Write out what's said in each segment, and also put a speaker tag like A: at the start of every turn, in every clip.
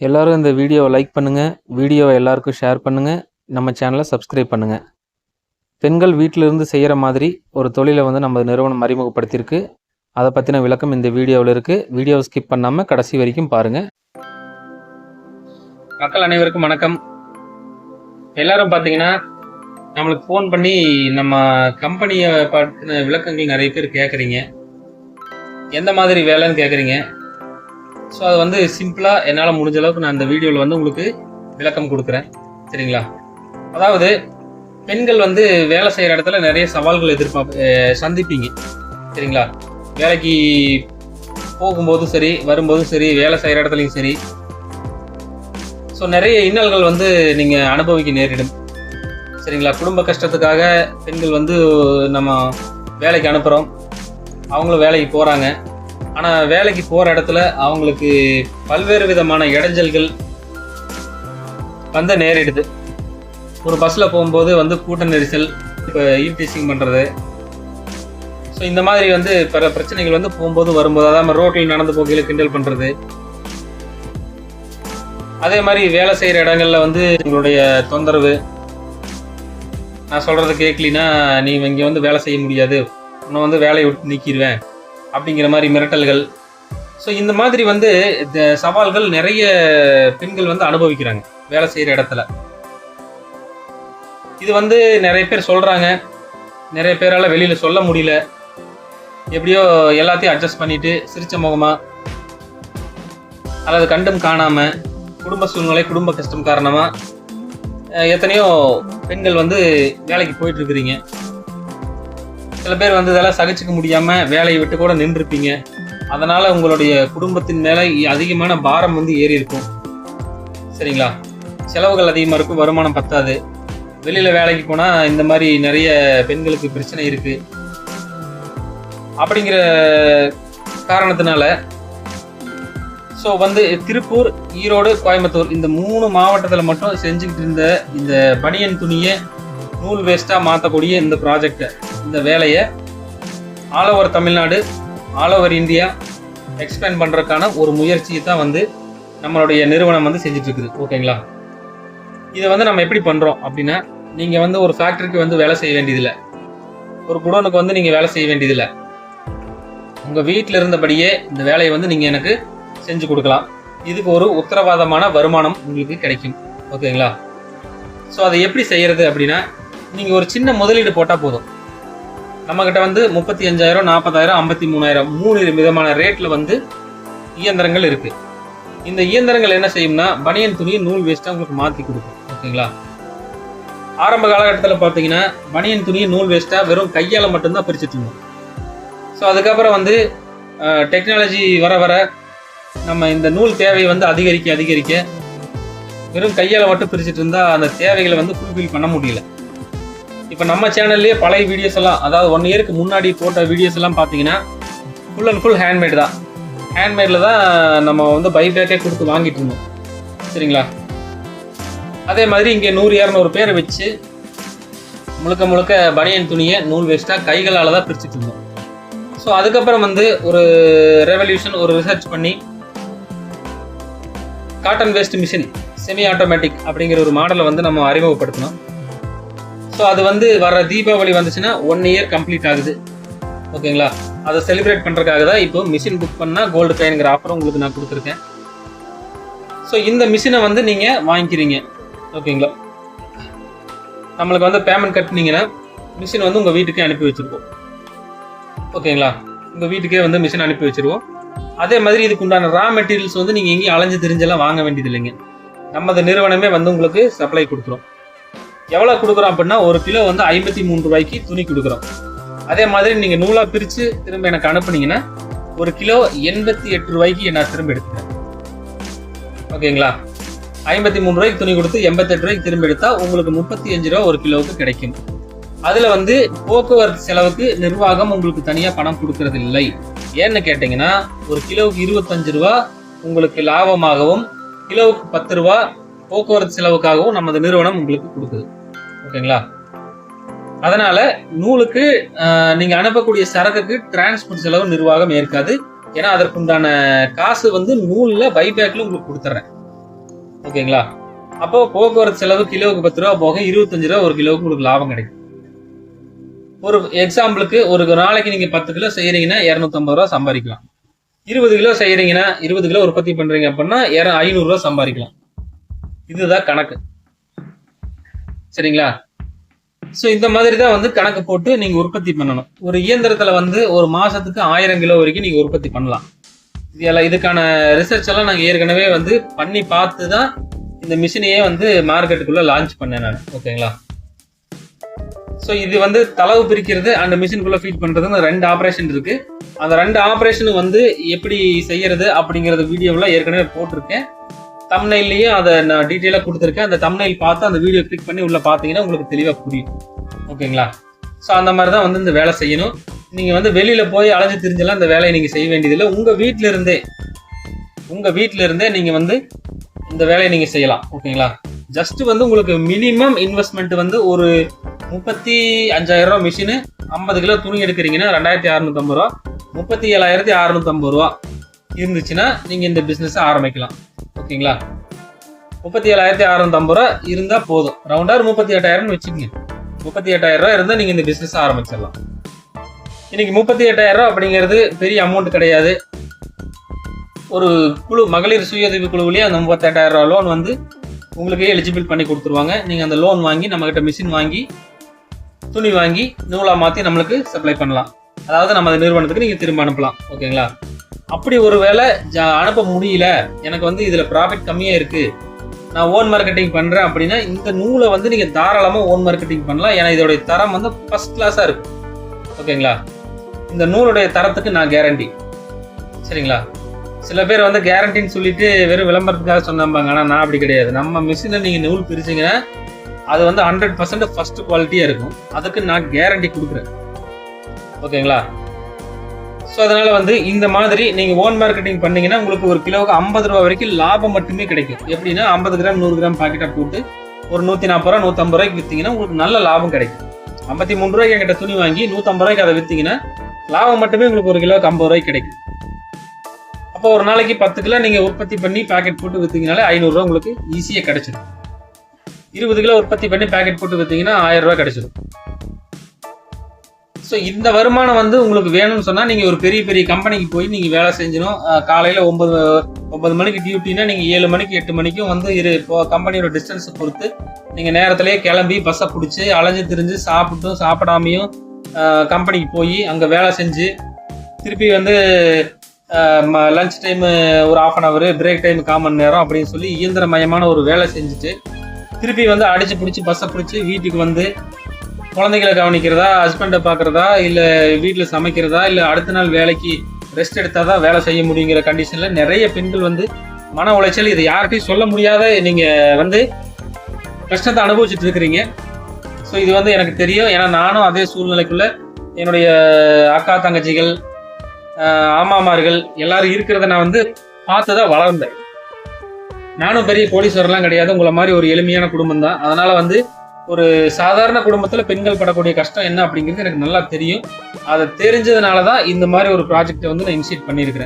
A: எல்லாரும் இந்த வீடியோவை லைக் பண்ணுங்கள், வீடியோவை எல்லாருக்கும் ஷேர் பண்ணுங்கள், நம்ம சேனலை சப்ஸ்கிரைப் பண்ணுங்கள். பெண்கள் வீட்டிலிருந்து செய்கிற மாதிரி ஒரு தொழிலை வந்து நம்ம நிறுவனம் அறிமுகப்படுத்தியிருக்கு. அதை பற்றின விளக்கம் இந்த வீடியோவில் இருக்குது. வீடியோவை ஸ்கிப் பண்ணாமல் கடைசி வரைக்கும் பாருங்கள். மக்கள் அனைவருக்கும் வணக்கம். எல்லாரும் பார்த்தீங்கன்னா நம்மளுக்கு ஃபோன் பண்ணி நம்ம கம்பெனியை பற்றின விளக்கங்கள் நிறைய பேர் கேட்குறீங்க. எந்த மாதிரி வேலைன்னு கேட்குறீங்க. ஸோ அது வந்து சிம்பிளாக என்னால் முடிஞ்ச அளவுக்கு நான் இந்த வீடியோவில் வந்து உங்களுக்கு விளக்கம் கொடுக்குறேன். சரிங்களா? அதாவது பெண்கள் வந்து வேலை செய்கிற இடத்துல நிறைய சவால்கள் சந்திப்பீங்க. சரிங்களா? வேலைக்கு போகும்போதும் சரி, வரும்போதும் சரி, வேலை செய்கிற இடத்துலையும் சரி, ஸோ நிறைய இன்னல்கள் வந்து நீங்கள் அனுபவிக்க நேரிடும். சரிங்களா? குடும்ப கஷ்டத்துக்காக பெண்கள் வந்து நம்ம வேலைக்கு அனுப்புகிறோம், அவங்களும் வேலைக்கு போகிறாங்க. ஆனால் வேலைக்கு போகிற இடத்துல அவங்களுக்கு பல்வேறு விதமான இடைஞ்சல்கள் வந்து நேரிடுது. ஒரு பஸ்ஸில் போகும்போது வந்து கூட்ட நெரிசல், இப்போ ஈவ்டீசிங் பண்ணுறது, ஸோ இந்த மாதிரி வந்து பிற பிரச்சனைகள் வந்து போகும்போது வரும்போது, அதாவது ரோட்டில் நடந்து போகையில் கிண்டல் பண்ணுறது. அதே மாதிரி வேலை செய்கிற இடங்களில் வந்து உங்களுடைய தொந்தரவு, நான் சொல்கிறத கேட்கலினா நீ இங்கே வந்து வேலை செய்ய முடியாது, உன்னை வந்து வேலையை விட்டு நீக்கிடுவேன் அப்படிங்கிற மாதிரி மிரட்டல்கள். ஸோ இந்த மாதிரி வந்து சவால்கள் நிறைய பெண்கள் வந்து அனுபவிக்கிறாங்க வேலை செய்கிற இடத்துல. இது வந்து நிறைய பேர் சொல்கிறாங்க, நிறைய பேரால் வெளியில் சொல்ல முடியல. எப்படியோ எல்லாத்தையும் அட்ஜஸ்ட் பண்ணிவிட்டு சிரிச்ச முகமாக அல்லது கண்டும் காணாமல் குடும்ப சூழ்நிலை, குடும்ப கஷ்டம் காரணமாக எத்தனையோ பெண்கள் வந்து வேலைக்கு போயிட்டுருக்குறீங்க. சில பேர் வந்து இதெல்லாம் சகிச்சுக்க முடியாமல் வேலையை விட்டு கூட நின்றுருப்பீங்க. அதனால் உங்களுடைய குடும்பத்தின் மேலே அதிகமான பாரம் வந்து ஏறி இருக்கும். சரிங்களா? செலவுகள் அதிகமாக இருக்கும், வருமானம் பத்தாது. வெளியில் வேலைக்கு போனால் இந்த மாதிரி நிறைய பெண்களுக்கு பிரச்சனை இருக்குது. அப்படிங்கிற காரணத்தினால ஸோ வந்து திருப்பூர், ஈரோடு, கோயம்புத்தூர் இந்த 3 மாவட்டத்தில் மட்டும் செஞ்சுக்கிட்டு இருந்த இந்த பனியன் துணியை நூல் வேஸ்ட்டாக மாற்றக்கூடிய இந்த ப்ராஜெக்டை, இந்த வேலையை all over Tamil Nadu, all over India expand பண்ணுறதுக்கான ஒரு முயற்சியை தான் வந்து நம்மளுடைய நிறுவனம் வந்து செஞ்சிட்ருக்குது. ஓகேங்களா? இதை வந்து நம்ம எப்படி பண்ணுறோம் அப்படின்னா, நீங்கள் வந்து ஒரு ஃபேக்ட்ரிக்கு வந்து வேலை செய்ய வேண்டியதில்லை, ஒரு குடோனுக்கு வந்து நீங்கள் வேலை செய்ய வேண்டியதில்லை. உங்கள் வீட்டில் இருந்தபடியே இந்த வேலையை வந்து நீங்கள் எனக்கு செஞ்சு கொடுக்கலாம். இதுக்கு ஒரு உத்தரவாதமான வருமானம் உங்களுக்கு கிடைக்கும். ஓகேங்களா? ஸோ அதை எப்படி செய்கிறது அப்படின்னா, நீங்கள் ஒரு சின்ன முதலீடு போட்டால் போதும். நம்மக்கிட்ட வந்து 35,000, 40,000, 53,000 3 விதமான ரேட்டில் வந்து இயந்திரங்கள் இருக்குது. இந்த இயந்திரங்கள் என்ன செய்யும்னா, பனியன் துணியை நூல் வேஸ்ட்டாக உங்களுக்கு மாற்றி கொடுக்கும். ஓகேங்களா? ஆரம்ப காலகட்டத்தில் பார்த்தீங்கன்னா பனியன் துணியை நூல் வேஸ்ட்டாக வெறும் கையால் மட்டும்தான் பிரிச்சுட்டு இருந்தோம். ஸோ அதுக்கப்புறம் வந்து டெக்னாலஜி வர வர நம்ம இந்த நூல் தேவையை வந்து அதிகரிக்க வெறும் கையால் மட்டும் பிரிச்சுட்டு இருந்தால் அந்த தேவைகளை வந்து ஃபுல்ஃபில் பண்ண முடியல. இப்போ நம்ம சேனல்லேயே பழைய வீடியோஸ் எல்லாம், அதாவது 1 இயருக்கு முன்னாடி போட்ட வீடியோஸ் எல்லாம் பார்த்தீங்கன்னா ஃபுல் அண்ட் ஃபுல் ஹேண்ட்மேட் தான். ஹேண்ட்மேடில் தான் நம்ம வந்து பைபேக்கே கொடுத்து வாங்கிட்டு இருந்தோம். சரிங்களா? அதே மாதிரி இங்கே 100-200 பேரை வச்சு முழுக்க பனியன் துணியை நூல் வேஸ்ட்டாக கைகளால் தான் பிரிச்சுட்டு இருந்தோம். ஸோ அதுக்கப்புறம் வந்து ஒரு ரெவல்யூஷன், ஒரு ரிசர்ச் பண்ணி cotton waste machine semi automatic அப்படிங்கிற ஒரு மாடலை வந்து நம்ம அறிமுகப்படுத்தினோம். ஸோ அது வந்து வர தீபாவளி வந்துச்சுன்னா 1 இயர் கம்ப்ளீட் ஆகுது. ஓகேங்களா? அதை செலிப்ரேட் பண்ணுறதுக்காக தான் இப்போ மிஷின் புக் பண்ணால் கோல்டு காயின்ங்கிற ஆஃபர் உங்களுக்கு நான் கொடுத்துருக்கேன். ஸோ இந்த மிஷினை வந்து நீங்கள் வாங்கிக்கிறீங்க. ஓகேங்களா? நம்மளுக்கு வந்து பேமெண்ட் கட்டினீங்கன்னா மிஷின் வந்து உங்கள் வீட்டுக்கே அனுப்பி வச்சுருக்கோம். ஓகேங்களா? உங்கள் வீட்டுக்கே வந்து மிஷின் அனுப்பி வச்சுருவோம். அதே மாதிரி இதுக்கு உண்டான ரா மெட்டீரியல்ஸ் வந்து நீங்கள் எங்கேயும் அலைஞ்சு தெரிஞ்செல்லாம் வாங்க வேண்டியது இல்லைங்க. நமது நிறுவனமே வந்து உங்களுக்கு சப்ளை கொடுக்குறோம். எவ்வளோ கொடுக்குறோம் அப்படின்னா, 1 கிலோ வந்து 53 ரூபாய்க்கு துணி கொடுக்குறோம். அதே மாதிரி நீங்கள் நூலாக பிரித்து திரும்ப எனக்கு அனுப்புனீங்கன்னா 1 கிலோ 88 ரூபாய்க்கு நான் திரும்ப எடுத்துக்கிறேன். ஓகேங்களா? 53 ரூபாய்க்கு துணி கொடுத்து 88 ரூபாய்க்கு திரும்ப எடுத்தால் உங்களுக்கு 35 ரூபா 1 கிலோவுக்கு கிடைக்கும். அதில் வந்து போக்குவரத்து செலவுக்கு நிர்வாகம் உங்களுக்கு தனியாக பணம் கொடுக்கறது இல்லை. ஏன்னு கேட்டிங்கன்னா, 1 கிலோவுக்கு 25 ரூபா உங்களுக்கு லாபமாகவும், கிலோவுக்கு 10 ரூபா போக்குவரத்து செலவுக்காகவும் நமது நிறுவனம் உங்களுக்கு கொடுக்குது. ஓகேங்களா? அதனால் நூலுக்கு நீங்கள் அனுப்பக்கூடிய சரக்குக்கு டிரான்ஸ்போர்ட் செலவு நிர்வாகம் ஏற்காது. ஏன்னா அதற்குண்டான காசு வந்து நூலில் பைபேக்கில் உங்களுக்கு கொடுத்துட்றேன். ஓகேங்களா? அப்போ போக்குவரத்து செலவு கிலோவுக்கு 10 ரூபா போக 25 ரூபா ஒரு கிலோவுக்கு உங்களுக்கு லாபம் கிடைக்கும். ஒரு எக்ஸாம்பிளுக்கு ஒரு நாளைக்கு நீங்க 10 கிலோ செய்யறீங்கன்னா 250 ரூபா சம்பாதிக்கலாம். 20 கிலோ செய்யறீங்கன்னா 20 கிலோ உற்பத்தி பண்றீங்க அப்படின்னா 500 ரூபா சம்பாதிக்கலாம். இதுதான் கணக்கு. சரிங்களா? ஸோ இந்த மாதிரி தான் வந்து கணக்கு போட்டு நீங்க உற்பத்தி பண்ணணும். ஒரு இயந்திரத்துல வந்து ஒரு மாசத்துக்கு 1000 கிலோ வரைக்கும் நீங்க உற்பத்தி பண்ணலாம். இதுக்கான ரிசர்ச் எல்லாம் நாங்கள் ஏற்கனவே வந்து பண்ணி பார்த்து தான் இந்த மிஷினையே வந்து மார்க்கெட்டுக்குள்ள லான்ச் பண்ணேன் நான். ஓகேங்களா? ஸோ இது வந்து தளவு பிரிக்கிறது அந்த மிஷினுக்குள்ள ஃபீட் பண்றதுன்னு 2 ஆப்ரேஷன் இருக்கு. அந்த 2 ஆப்ரேஷனும் வந்து எப்படி செய்யறது அப்படிங்கறது வீடியோவில் ஏற்கனவே போட்டிருக்கேன். தம்ப்நெயிலையும் அதை நான் டீட்டெயிலாக கொடுத்துருக்கேன். அந்த தம்ப்நெயில் பார்த்து அந்த வீடியோ கிளிக் பண்ணி உள்ள பார்த்தீங்கன்னா உங்களுக்கு தெளிவாக புரியும். ஓகேங்களா? ஸோ அந்த மாதிரி தான் வந்து இந்த வேலை செய்யணும். நீங்க வந்து வெளியில போய் அலைஞ்சு திரிஞ்செல்லாம் இந்த வேலையை நீங்க செய்ய வேண்டியதில்லை. உங்க வீட்டில இருந்தே நீங்க வந்து இந்த வேலையை நீங்க செய்யலாம். ஓகேங்களா? ஜஸ்ட் வந்து உங்களுக்கு மினிமம் இன்வெஸ்ட்மெண்ட் வந்து ஒரு 35,000 ரூபா மிஷினு 50 கிலோ துணி எடுக்கிறீங்கன்னா 2,650 ரூபா, 37,650 ரூபா இருந்துச்சுன்னா நீங்க இந்த பிசினஸ் ஆரம்பிக்கலாம். ஓகேங்களா? 37,650 ரூபா இருந்தா போதும். ரவுண்டா 38,000 வச்சுக்கோங்க. 38,000 ரூபா இருந்தா நீங்க இந்த பிசினஸ் ஆரம்பிச்சிடலாம். இன்னைக்கு 38,000 ரூபா அப்படிங்கிறது பெரிய அமௌண்ட் கிடையாது. ஒரு குழு, மகளிர் சுய உதவி குழுவிலேயே அந்த 38,000 ரூபா லோன் வந்து உங்களுக்கு எலிஜிபிள் பண்ணி கொடுத்துருவாங்க. நீங்க அந்த லோன் வாங்கி நம்ம கிட்ட மிஷின் வாங்கி துணி வாங்கி நூலா மாத்தி நம்மளுக்கு சப்ளை பண்ணலாம். அதாவது நம்ம நிறுவனத்துக்கு நீங்க திரும்ப அனுப்பலாம். ஓகேங்களா? அப்படி ஒரு வேளை அனுப்ப முடியல, எனக்கு வந்து இதுல ப்ராஃபிட் கம்மியா இருக்கு, நான் ஓன் மார்க்கெட்டிங் பண்றேன் அப்படின்னா இந்த நூலை வந்து நீங்க தாராளமா ஓன் மார்க்கெட்டிங் பண்ணலாம். ஏன்னா இதோடைய தரம் வந்து ஃபர்ஸ்ட் கிளாஸா இருக்கு. ஓகேங்களா? இந்த நூலுடைய தரத்துக்கு நான் கேரண்டி. சரிங்களா? சில பேர் வந்து கேரண்டின்னு சொல்லிட்டு வெறும் விளம்பரத்துக்காக சொன்னாங்க. ஆனால் நான் அப்படி கிடையாது. நம்ம மிஷினை நீங்க நூல் பிரிச்சிங்கன்னா அது வந்து 100% ஃபர்ஸ்ட் குவாலிட்டியா இருக்கும். அதுக்கு நான் கேரண்டி கொடுக்குறேன். ஓகேங்களா? ஸோ அதனால வந்து இந்த மாதிரி நீங்க ஓன் மார்க்கெட்டிங் பண்ணீங்கன்னா உங்களுக்கு ஒரு கிலோவுக்கு 50 ரூபா வரைக்கும் லாபம் மட்டுமே கிடைக்கும். எப்படின்னா 50 கிராம் 100 கிராம் பாக்கெட்டா போட்டு ஒரு 140 ரூபா 150 ரூபாய்க்கு வித்தீங்கன்னா உங்களுக்கு நல்ல லாபம் கிடைக்கும். 53 ரூபாய்க்கு என்கிட்ட துணி வாங்கி 150 ரூபாய்க்கு அதை வித்தீங்கன்னா லாபம் மட்டுமே உங்களுக்கு ஒரு கிலோவுக்கு 50 ரூபாய்க்கு கிடைக்கும். அப்போ ஒரு நாளைக்கு 10 கிலோ நீங்க உற்பத்தி பண்ணி பேக்கெட் போட்டு வித்தீங்கனாலே 500 ரூபா உங்களுக்கு ஈஸியா கிடைச்சிடும். 20 கிலோ உற்பத்தி பண்ணி பேக்கெட் போட்டு வித்தீங்கன்னா 1000 ரூபாய் கிடைச்சிடும். ஸோ இந்த வருமானம் வந்து உங்களுக்கு வேணும்னு சொன்னா நீங்க ஒரு பெரிய பெரிய கம்பெனிக்கு போய் நீங்க வேலை செஞ்சணும். காலையில 9 மணிக்கு டியூட்டினா நீங்க 7 மணிக்கு 8 மணிக்கும் வந்து இப்போ கம்பெனியோட டிஸ்டன்ஸை பொறுத்து நீங்க நேரத்திலேயே கிளம்பி பஸ்ஸை பிடிச்சி அலைஞ்சு திரிஞ்சு சாப்பிட்டும் சாப்பிடாமையும் கம்பெனிக்கு போய் அங்க வேலை செஞ்சு திருப்பி வந்து லஞ்ச் டைம் ஒரு 1/2 hour, பிரேக் டைம் 1/4 மணி நேரம் அப்படின்னு சொல்லி இயந்திரமயமான ஒரு வேலை செஞ்சுட்டு திருப்பி வந்து அடிச்சு பிடிச்சி பஸ்ஸை பிடிச்சி வீட்டுக்கு வந்து குழந்தைகளை கவனிக்கிறதா, ஹஸ்பண்டை பார்க்குறதா, இல்லை வீட்டில் சமைக்கிறதா, இல்லை அடுத்த நாள் வேலைக்கு ரெஸ்ட் எடுத்தால் தான் வேலை செய்ய முடியுங்கிற கண்டிஷனில் நிறைய பெண்கள் வந்து மன உளைச்சல், இது யார்கிட்டையும் சொல்ல முடியாத நீங்கள் வந்து கஷ்டத்தை அனுபவிச்சுட்டு இருக்கிறீங்க. ஸோ இது வந்து எனக்கு தெரியும். ஏன்னா நானும் அதே சூழ்நிலைக்குள்ளே என்னுடைய அக்கா தங்கச்சிகள் ஆமாமார்கள் எல்லாரும் இருக்கிறத நான் வந்து பார்த்து தான் வளர்ந்தேன். நானும் பெரிய கோடீஸ்வரர்லாம் கிடையாது. உங்களை மாதிரி ஒரு எளிமையான குடும்பம் தான். அதனால வந்து ஒரு சாதாரண குடும்பத்துல பெண்கள் படக்கூடிய கஷ்டம் என்ன அப்படிங்கிறது எனக்கு நல்லா தெரியும். அதை தெரிஞ்சதுனால தான் இந்த மாதிரி ஒரு ப்ராஜெக்டை வந்து நான் இனிஷியேட்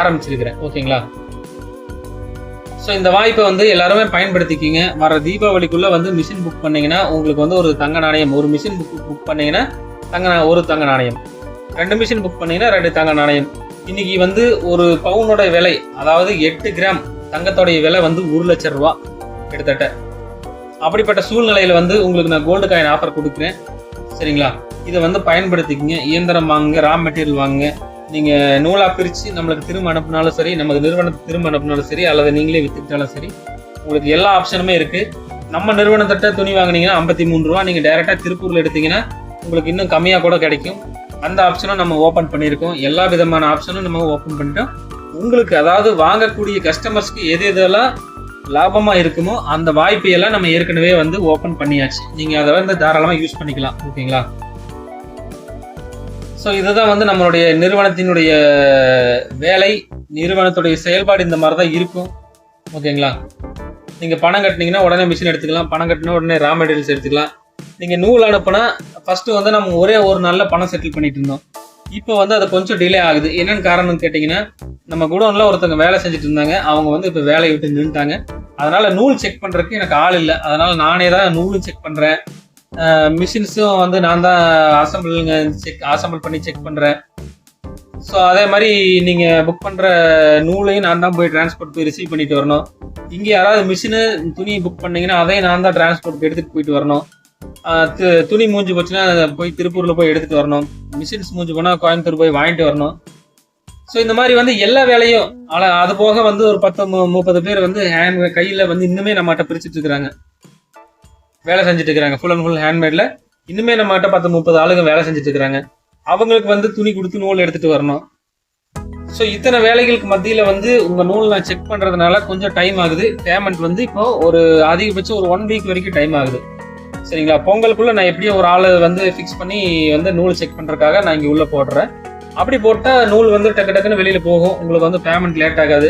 A: ஆரம்பிச்சிருக்கிறேன். ஓகேங்களா? ஸோ இந்த வாய்ப்பை வந்து எல்லாருமே பயன்படுத்திக்கிங்க. வர தீபாவளிக்குள்ள வந்து மிஷின் புக் பண்ணீங்கன்னா உங்களுக்கு வந்து ஒரு தங்க நாணயம், ஒரு மிஷின் புக் பண்ணீங்கன்னா ஒரு தங்க நாணயம், 2 மிஷின் புக் பண்ணீங்கன்னா 2 தங்க நாணயம். இன்னைக்கு வந்து ஒரு பவுனோட விலை, அதாவது 8 கிராம் தங்கத்தோடைய விலை வந்து 1 லட்சம் ரூபா கிட்டத்தட்ட. அப்படிப்பட்ட சூழ்நிலையில வந்து உங்களுக்கு நான் கோல்டு காயின் ஆஃபர் கொடுக்குறேன். சரிங்களா? இதை வந்து பயன்படுத்திக்கிங்க. இயந்திரம் வாங்குங்க, ரா மெட்டீரியல் வாங்குங்க. நீங்க நூலா பிரிச்சு நம்மளுக்கு திரும்ப அனுப்புனாலும் சரி, நமக்கு நிறுவனத்துக்கு திரும்ப அனுப்புனாலும் சரி, அல்லது நீங்களே வித்துக்கிட்டாலும் சரி, உங்களுக்கு எல்லா ஆப்ஷனுமே இருக்கு. நம்ம நிறுவனத்திட்ட துணி வாங்கினீங்கன்னா 53 ரூபா, நீங்க டைரக்டா திருப்பூர்ல எடுத்தீங்கன்னா உங்களுக்கு இன்னும் கம்மியா கூட கிடைக்கும். அந்த ஆப்ஷனும் நம்ம ஓபன் பண்ணியிருக்கோம். எல்லா விதமான ஆப்ஷனும் நம்ம ஓபன் பண்ணிட்டோம். உங்களுக்கு அதாவது வாங்கக்கூடிய கஸ்டமர்ஸ்க்கு எது எதெல்லாம் லாபமா இருக்குமோ அந்த வாய்ப்பையெல்லாம் நம்ம ஏற்கனவே வந்து ஓபன் பண்ணியாச்சு. நீங்க அதை வந்து தாராளமா யூஸ் பண்ணிக்கலாம். ஓகேங்களா? ஸோ இதுதான் வந்து நம்மளுடைய நிறுவனத்தினுடைய வேலை, நிறுவனத்துடைய செயல்பாடு இந்த மாதிரி தான் இருக்கும். ஓகேங்களா? நீங்க பணம் கட்டினீங்கன்னா உடனே மிஷின் எடுத்துக்கலாம், பணம் கட்டினா உடனே ரா மெட்டீரியல்ஸ் எடுத்துக்கலாம். நீங்க நூல் அனுப்புனா ஃபர்ஸ்ட் வந்து நம்ம ஒரே ஒரு நல்ல பணம் செட்டில் பண்ணிட்டு இருந்தோம். இப்போ வந்து அது கொஞ்சம் டிலே ஆகுது. என்னன்னு காரணம்னு கேட்டிங்கன்னா, நம்ம குடோன்ல ஒருத்தவங்க வேலை செஞ்சுட்டு இருந்தாங்க. அவங்க வந்து இப்போ வேலையை விட்டு நின்றுட்டாங்க. அதனால நூல் செக் பண்றதுக்கு எனக்கு ஆள் இல்லை. அதனால நானே தான் நூலும் செக் பண்றேன். மிஷின்ஸும் வந்து நான் தான் அசம்பிள் பண்ணி செக் பண்றேன். ஸோ அதே மாதிரி நீங்க புக் பண்ற நூலையும் நான் தான் போய் டிரான்ஸ்போர்ட் போய் ரிசீவ் பண்ணிட்டு வரணும். இங்கே யாராவது மிஷினு துணி புக் பண்ணீங்கன்னா அதையும் நான் தான் டிரான்ஸ்போர்ட் எடுத்துட்டு போயிட்டு வரணும். துணி மூஞ்சி போச்சுன்னா போய் திருப்பூர்ல போய் எடுத்துட்டு வரணும். மிஷின்ஸ் மூஞ்சி போனா கோயம்புத்தூர் போய் வாங்கிட்டு வரணும். ஸோ இந்த மாதிரி வந்து எல்லா வேலையும் அது போக வந்து ஒரு 10-30 பேர் வந்து கையில வந்து இன்னுமே நம்மகிட்ட பிரிச்சுட்டு இருக்கிறாங்க, வேலை செஞ்சுட்டு இருக்கிறாங்க. ஃபுல் அண்ட் ஃபுல் ஹேண்ட்மேட்ல இன்னுமே நம்மகிட்ட 10-30 ஆளுங்க வேலை செஞ்சுட்டு இருக்கிறாங்க. அவங்களுக்கு வந்து துணி கொடுத்து நூல் எடுத்துட்டு வரணும். ஸோ இத்தனை வேலைகளுக்கு மத்தியில வந்து உங்க நூல் நான் செக் பண்றதுனால கொஞ்சம் டைம் ஆகுது. பேமெண்ட் வந்து இப்போ ஒரு அதிகபட்சம் ஒரு 1 வீக் வரைக்கும் டைம் ஆகுது. சரிங்களா? பொங்கலுக்குள்ள நான் எப்படியும் ஒரு ஆளை வந்து ஃபிக்ஸ் பண்ணி வந்து நூல் செக் பண்றதுக்காக நான் இங்க உள்ள போடுறேன். அப்படி போட்டா நூல் வந்து டக்கு டக்குன்னு வெளியில போகும். உங்களுக்கு வந்து பேமெண்ட் லேட் ஆகாது.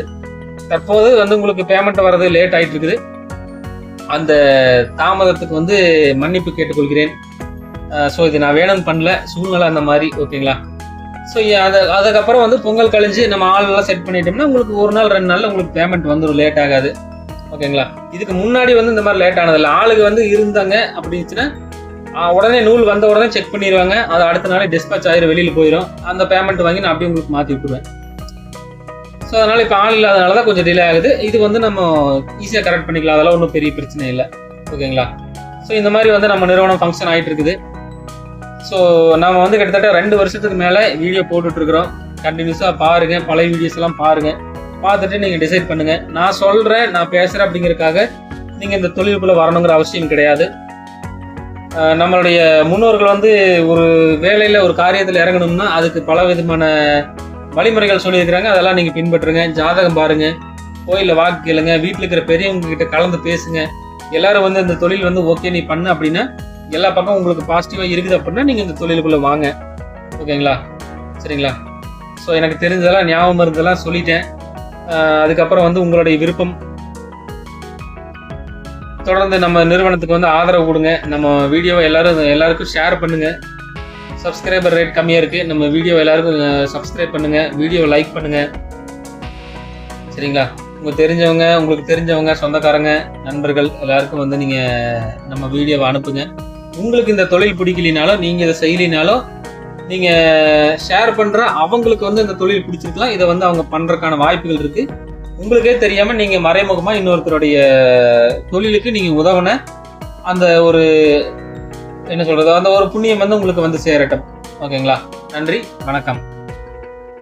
A: தற்போது வந்து உங்களுக்கு பேமெண்ட் வர்றது லேட் ஆயிட்டு இருக்குது. அந்த தாமதத்துக்கு வந்து மன்னிப்பு கேட்டுக்கொள்கிறேன். ஸோ இது நான் வேணும்னு பண்ணல, சூழ்நிலை அந்த மாதிரி. ஓகேங்களா? ஸோ அதுக்கப்புறம் வந்து பொங்கல் கழிஞ்சு நம்ம ஆளெல்லாம் செட் பண்ணிட்டோம்னா உங்களுக்கு 1 நாள் 2 நாள்ல உங்களுக்கு பேமெண்ட் வந்துடும், லேட் ஆகாது. ஓகேங்களா? இதுக்கு முன்னாடி வந்து இந்த மாதிரி லேட் ஆனதில்லை. ஆளுங்க வந்து இருந்தாங்க அப்படின்னுச்சுன்னா உடனே நூல் வந்த உடனே செக் பண்ணிடுவாங்க. அது அடுத்த நாளே டிஸ்பேச் ஆயிரும், வெளியில போயிடும். அந்த பேமெண்ட் வாங்கி நான் அப்படியே உங்களுக்கு மாற்றி விட்டுருவேன். ஸோ அதனால இப்போ ஆள் இல்லாதனால தான் கொஞ்சம் டிலே ஆகுது. இது வந்து நம்ம ஈஸியாக கரெக்ட் பண்ணிக்கலாம், அதெல்லாம் ஒன்றும் பெரிய பிரச்சனை இல்லை. ஓகேங்களா? ஸோ இந்த மாதிரி வந்து நம்ம நிறுவனம் ஃபங்க்ஷன் ஆகிட்டு இருக்குது. ஸோ நம்ம வந்து கிட்டத்தட்ட 2 வருஷத்துக்கு மேலே வீடியோ போட்டுட்டு இருக்கிறோம். கண்டினியூஸாக பாருங்க, பழைய வீடியோஸ் எல்லாம் பாருங்க, பார்த்துட்டு நீங்கள் டிசைட் பண்ணுங்க. நான் சொல்றேன், நான் பேசுறேன் அப்படிங்கிறதுக்காக நீங்கள் இந்த தொழிலுக்குள்ள வரணுங்கிற அவசியம் கிடையாது. நம்மளுடைய முன்னோர்கள் வந்து ஒரு வேலையில ஒரு காரியத்தில் இறங்கணும்னா அதுக்கு பல விதமான வழிமுறைகள் சொல்லியிருக்கிறாங்க. அதெல்லாம் நீங்க பின்பற்றுங்க. ஜாதகம் பாருங்க, கோயிலில் வாக்கு கேளுங்க, வீட்டில் இருக்கிற பெரியவங்க கிட்ட கலந்து பேசுங்க. எல்லாரும் வந்து இந்த தொழில் வந்து ஓகே நீ பண்ணு அப்படின்னா எல்லா பக்கம் உங்களுக்கு பாசிட்டிவா இருக்குது அப்படின்னா நீங்க இந்த தொழிலுக்குள்ள வாங்க. ஓகேங்களா? சரிங்களா? ஸோ எனக்கு தெரிஞ்சதெல்லாம் ஞாபகம் இருந்ததெல்லாம் சொல்லிட்டேன். அதுக்கப்புறம் வந்து உங்களுடைய விருப்பம். தொடர்ந்து நம்ம நிறுவனத்துக்கு வந்து ஆதரவு கொடுங்க. நம்ம வீடியோவை எல்லாருக்கும் ஷேர் பண்ணுங்க. சப்ஸ்கிரைபர் ரேட் கம்மியா இருக்கு. நம்ம வீடியோ எல்லாருக்கும் சப்ஸ்கிரைப் பண்ணுங்க, வீடியோ லைக் பண்ணுங்க. சரிங்களா? உங்களுக்கு தெரிஞ்சவங்க சொந்தக்காரங்க நண்பர்கள் எல்லாருக்கும் வந்து நீங்க நம்ம வீடியோவை அனுப்புங்க. உங்களுக்கு இந்த தொழில் பிடிக்கலினாலும் நீங்க இதை செய்யலினாலும் நீங்க ஷேர் பண்ற அவங்களுக்கு வந்து இந்த தொழில் பிடிச்சிருக்கலாம். இதை வந்து அவங்க பண்றதுக்கான வாய்ப்புகள் இருக்கு. உங்களுக்கே தெரியாம நீங்க மறைமுகமா இன்னொருத்தருடைய தொழிலுக்கு நீங்க உதவன அந்த ஒரு என்ன சொல்றது, அந்த ஒரு புண்ணியம் வந்து உங்களுக்கு வந்து சேரட்டும். ஓகேங்களா? நன்றி, வணக்கம்.